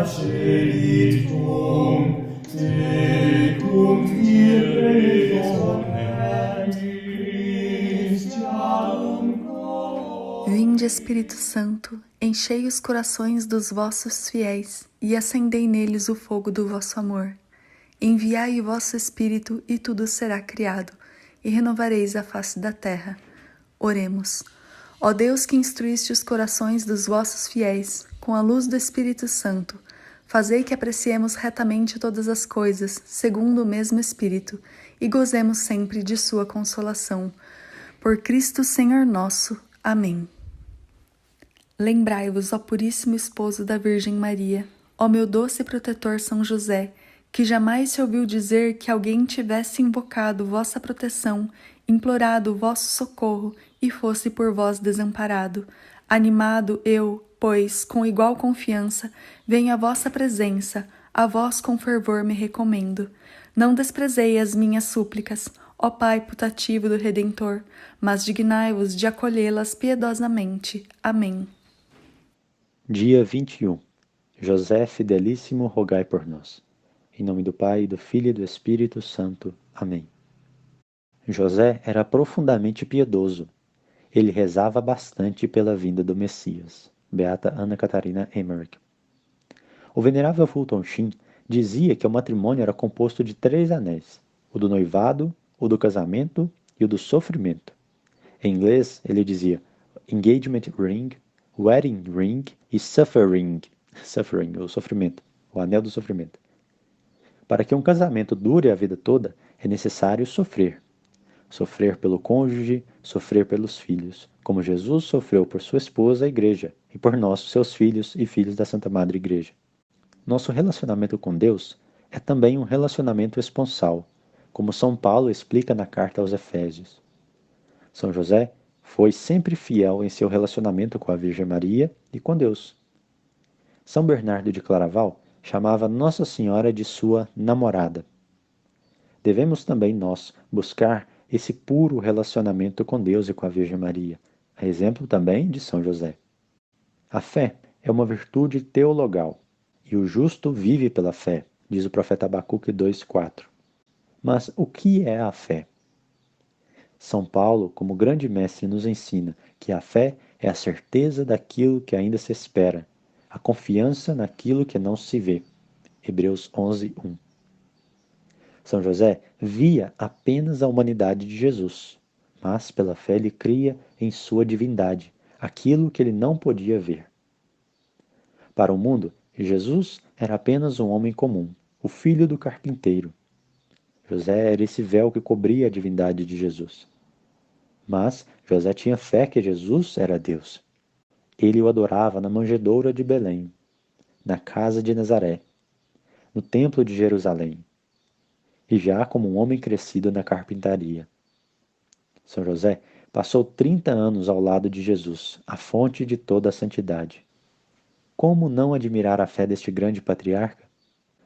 Spiritum, tecum ire Christianum cor. Vinde, Espírito Santo, enchei os corações dos vossos fiéis e acendei neles o fogo do vosso amor. Enviai o vosso Espírito e tudo será criado, e renovareis a face da terra. Oremos. Ó Deus, que instruíste os corações dos vossos fiéis com a luz do Espírito Santo, fazei que apreciemos retamente todas as coisas, segundo o mesmo Espírito, e gozemos sempre de sua consolação. Por Cristo Senhor nosso. Amém. Lembrai-vos, ó Puríssimo Esposo da Virgem Maria, ó meu doce protetor São José, que jamais se ouviu dizer que alguém tivesse invocado vossa proteção, implorado vosso socorro e fosse por vós desamparado. Animado eu, pois, com igual confiança, venho à vossa presença, a vós com fervor me recomendo. Não desprezei as minhas súplicas, ó Pai putativo do Redentor, mas dignai-vos de acolhê-las piedosamente. Amém. Dia 21. José Fidelíssimo, rogai por nós. Em nome do Pai, do Filho e do Espírito Santo. Amém. José era profundamente piedoso. Ele rezava bastante pela vinda do Messias. Beata Ana Catarina Emmerich. O venerável Fulton Sheen dizia que o matrimônio era composto de 3 anéis: o do noivado, o do casamento e o do sofrimento. Em inglês, ele dizia engagement ring, wedding ring e suffering, o sofrimento, o anel do sofrimento. Para que um casamento dure a vida toda, é necessário sofrer. Sofrer pelo cônjuge, sofrer pelos filhos, como Jesus sofreu por sua esposa, a Igreja, e por nós, seus filhos e filhos da Santa Madre Igreja. Nosso relacionamento com Deus é também um relacionamento esponsal, como São Paulo explica na carta aos Efésios. São José foi sempre fiel em seu relacionamento com a Virgem Maria e com Deus. São Bernardo de Claraval chamava Nossa Senhora de sua namorada. Devemos também nós buscar esse puro relacionamento com Deus e com a Virgem Maria, a exemplo também de São José. A fé é uma virtude teologal, e o justo vive pela fé, diz o profeta Abacuque 2,4. Mas o que é a fé? São Paulo, como grande mestre, nos ensina que a fé é a certeza daquilo que ainda se espera, a confiança naquilo que não se vê. Hebreus 11:1. São José via apenas a humanidade de Jesus, mas pela fé ele cria em sua divindade, aquilo que ele não podia ver. Para o mundo, Jesus era apenas um homem comum, o filho do carpinteiro. José era esse véu que cobria a divindade de Jesus. Mas José tinha fé que Jesus era Deus. Ele o adorava na manjedoura de Belém, na casa de Nazaré, no templo de Jerusalém, e já como um homem crescido na carpintaria. São José passou 30 anos ao lado de Jesus, a fonte de toda a santidade. Como não admirar a fé deste grande patriarca?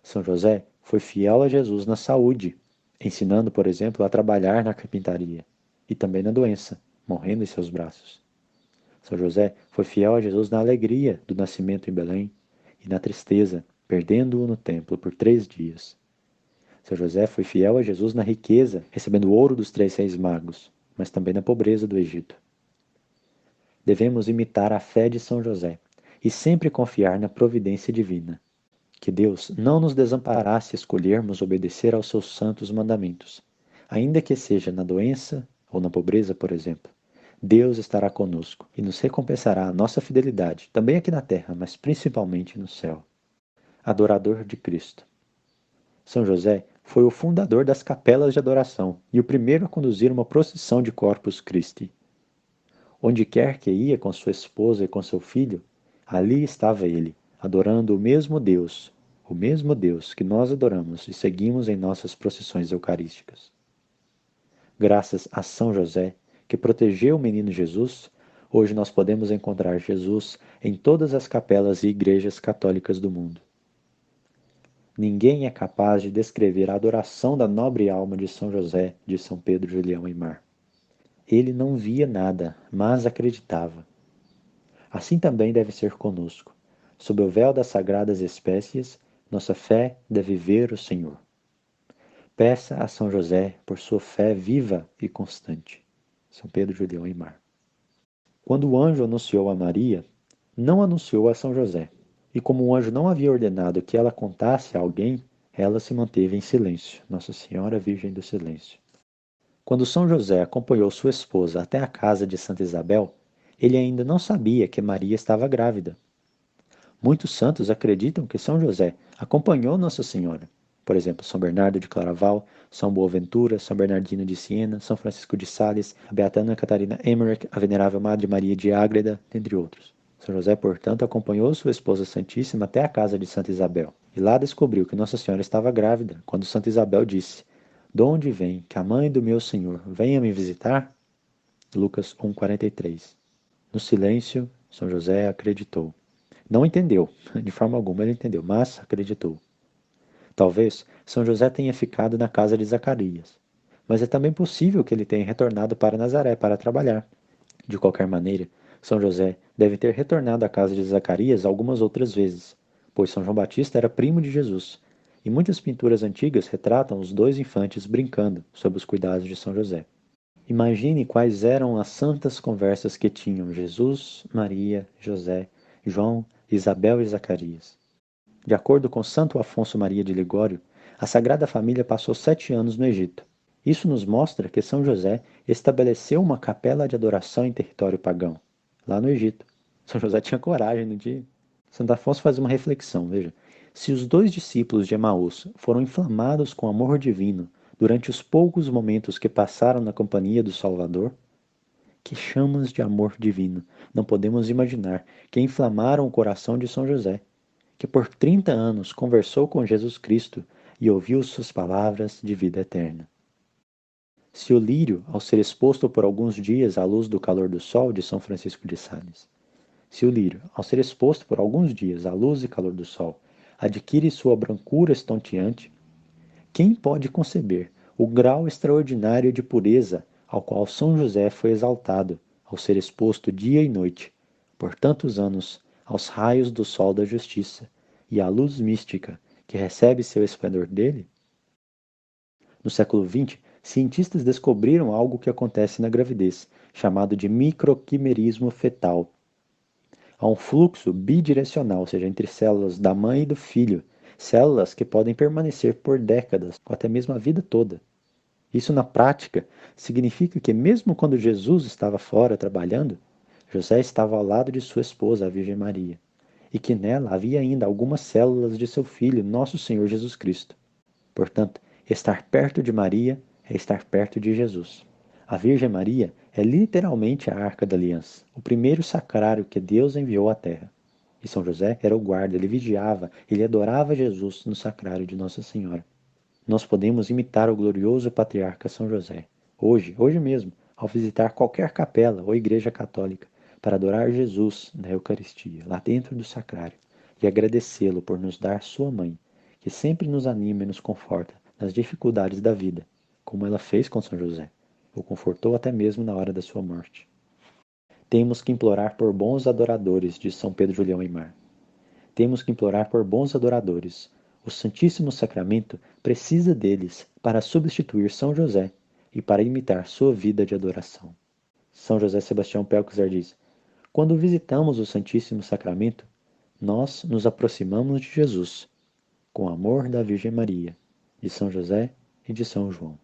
São José foi fiel a Jesus na saúde, ensinando, por exemplo, a trabalhar na carpintaria, e também na doença, morrendo em seus braços. São José foi fiel a Jesus na alegria do nascimento em Belém e na tristeza, perdendo-o no templo por 3 dias. São José foi fiel a Jesus na riqueza, recebendo o ouro dos 3 reis magos, mas também na pobreza do Egito. Devemos imitar a fé de São José e sempre confiar na providência divina. Que Deus não nos desamparasse escolhermos obedecer aos seus santos mandamentos, ainda que seja na doença ou na pobreza, por exemplo. Deus estará conosco e nos recompensará a nossa fidelidade, também aqui na terra, mas principalmente no céu. Adorador de Cristo. São José foi o fundador das capelas de adoração e o primeiro a conduzir uma procissão de Corpus Christi. Onde quer que ia com sua esposa e com seu filho, ali estava ele, adorando o mesmo Deus que nós adoramos e seguimos em nossas procissões eucarísticas. Graças a São José, que protegeu o menino Jesus, hoje nós podemos encontrar Jesus em todas as capelas e igrejas católicas do mundo. Ninguém é capaz de descrever a adoração da nobre alma de São José, de São Pedro, Julião e Mar. Ele não via nada, mas acreditava. Assim também deve ser conosco. sob o véu das sagradas espécies, nossa fé deve ver o Senhor. Peça a São José por sua fé viva e constante. São Pedro, Julião e Mar. Quando o anjo anunciou a Maria, não anunciou a São José. E como o anjo não havia ordenado que ela contasse a alguém, ela se manteve em silêncio. Nossa Senhora Virgem do Silêncio. Quando São José acompanhou sua esposa até a casa de Santa Isabel, ele ainda não sabia que Maria estava grávida. Muitos santos acreditam que São José acompanhou Nossa Senhora. Por exemplo, São Bernardo de Claraval, São Boaventura, São Bernardino de Siena, São Francisco de Sales, a Beata Ana Catarina Emmerich, a Venerável Madre Maria de Ágreda, entre outros. São José, portanto, acompanhou sua esposa Santíssima até a casa de Santa Isabel. E lá descobriu que Nossa Senhora estava grávida, quando Santa Isabel disse: "De onde vem que a mãe do meu Senhor venha me visitar?" Lucas 1,43. No silêncio, São José acreditou. Não entendeu, de forma alguma ele entendeu, mas acreditou. Talvez São José tenha ficado na casa de Zacarias, mas é também possível que ele tenha retornado para Nazaré para trabalhar. De qualquer maneira, São José deve ter retornado à casa de Zacarias algumas outras vezes, pois São João Batista era primo de Jesus, e muitas pinturas antigas retratam os dois infantes brincando sob os cuidados de São José. Imagine quais eram as santas conversas que tinham Jesus, Maria, José, João, Isabel e Zacarias. De acordo com Santo Afonso Maria de Ligório, a Sagrada Família passou 7 anos no Egito. Isso nos mostra que São José estabeleceu uma capela de adoração em território pagão, lá no Egito. São José tinha coragem, não tinha? Santo Afonso faz uma reflexão, veja. Se os 2 discípulos de Emaús foram inflamados com amor divino durante os poucos momentos que passaram na companhia do Salvador, que chamas de amor divino não podemos imaginar que inflamaram o coração de São José, que por 30 anos conversou com Jesus Cristo e ouviu suas palavras de vida eterna. Se o lírio, ao ser exposto por alguns dias à luz do calor do sol, de São Francisco de Sales, se o lírio, ao ser exposto por alguns dias à luz e calor do sol, adquire sua brancura estonteante, quem pode conceber o grau extraordinário de pureza ao qual São José foi exaltado, ao ser exposto dia e noite, por tantos anos, aos raios do sol da justiça e à luz mística que recebe seu esplendor dele? No século XX, cientistas descobriram algo que acontece na gravidez, chamado de microquimerismo fetal. Há um fluxo bidirecional, ou seja, entre células da mãe e do filho, células que podem permanecer por décadas, ou até mesmo a vida toda. Isso, na prática, significa que, mesmo quando Jesus estava fora trabalhando, José estava ao lado de sua esposa, a Virgem Maria, e que nela havia ainda algumas células de seu Filho, nosso Senhor Jesus Cristo. Portanto, estar perto de Maria é estar perto de Jesus. A Virgem Maria é literalmente a Arca da Aliança, o primeiro sacrário que Deus enviou à Terra. E São José era o guarda, ele vigiava, ele adorava Jesus no sacrário de Nossa Senhora. Nós podemos imitar o glorioso patriarca São José, hoje mesmo, ao visitar qualquer capela ou igreja católica, para adorar Jesus na Eucaristia, lá dentro do sacrário, e agradecê-lo por nos dar sua mãe, que sempre nos anima e nos conforta nas dificuldades da vida, como ela fez com São José, o confortou até mesmo na hora da sua morte. Temos que implorar por bons adoradores, diz São Pedro Julião e Mar. Temos que implorar por bons adoradores. O Santíssimo Sacramento precisa deles para substituir São José e para imitar sua vida de adoração. São José Sebastião Pelczar diz: quando visitamos o Santíssimo Sacramento, nós nos aproximamos de Jesus, com o amor da Virgem Maria, de São José e de São João.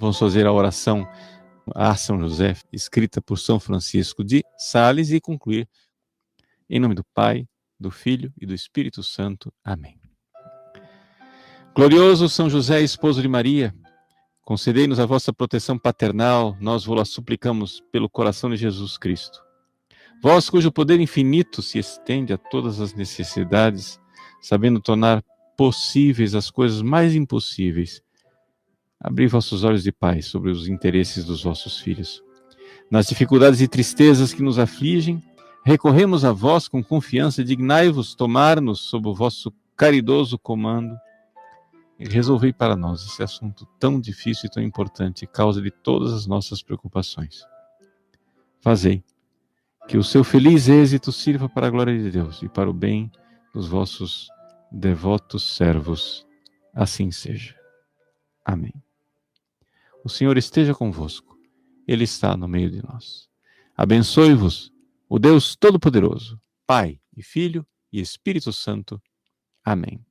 vamos fazer a oração a São José, escrita por São Francisco de Sales, e concluir em nome do Pai, do Filho e do Espírito Santo. Amém. Glorioso São José, esposo de Maria, concedei-nos a vossa proteção paternal, nós vos suplicamos pelo coração de Jesus Cristo. Vós, cujo poder infinito se estende a todas as necessidades, sabendo tornar possíveis as coisas mais impossíveis, abri vossos olhos de paz sobre os interesses dos vossos filhos. Nas dificuldades e tristezas que nos afligem, recorremos a vós com confiança, dignai-vos tomar-nos sob o vosso caridoso comando e resolvei para nós esse assunto tão difícil e tão importante, causa de todas as nossas preocupações. Fazei que o seu feliz êxito sirva para a glória de Deus e para o bem dos vossos devotos servos. Assim seja. Amém. O Senhor esteja convosco. Ele está no meio de nós. Abençoe-vos o Deus Todo-Poderoso, Pai e Filho e Espírito Santo. Amém.